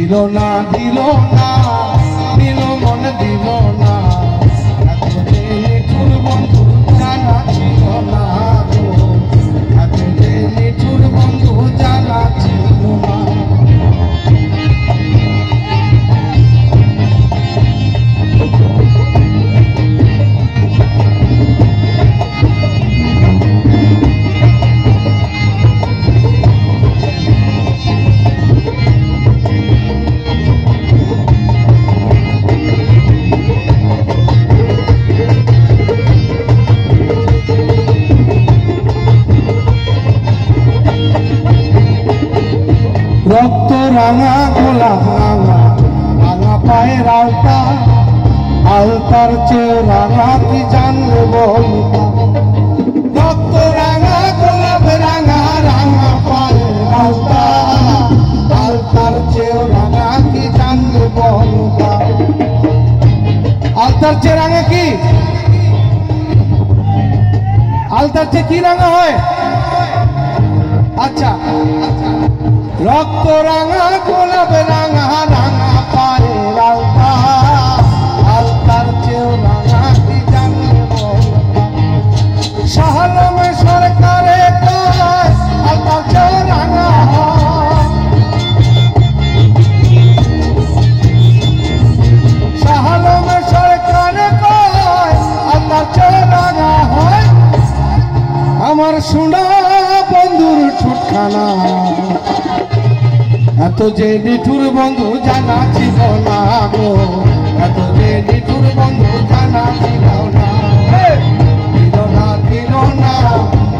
দিল না দিল না দিল মন দিল না এত যে নিঠুর বন্ধু জানা ছিল না গো এত যে নিঠুর বন্ধু জানা ছিল না রক্ত রাঙা গোলাপ রাঙা রাঙা পায়ের আলতা আলতার চেয়ে রাঙা কি জানলে বলতা রক্ত রাঙা গোলাপ রাঙা রাঙা পায়ের আলতা আলতার চেয়ে রাঙা কি জানলে বলতা আলতার চেয়ে রাঙা কি আলতার চেয়ে কি রাঙা হয় আচ্ছা রক্ত রাঙা গোলাপ রাঙা রাঙা পায়ের আলতা আলতার চেয়েও রাঙা কি জানলে বলতা শাহলমে সরকারে কয় আলতার চেয়েও রাঙা হয় শাহলমে সরকারে কয় আলতার চেয়েও রাঙা হয় আমার সোনা বন্ধুর ঠোঁটখানা এত যে নিঠুর বন্ধু জানা ছিল না গো এত যে নিঠুর বন্ধু জানা ছিল না দিল না দিল না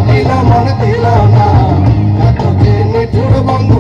দিল মন দিল না এত যে নিঠুর বন্ধু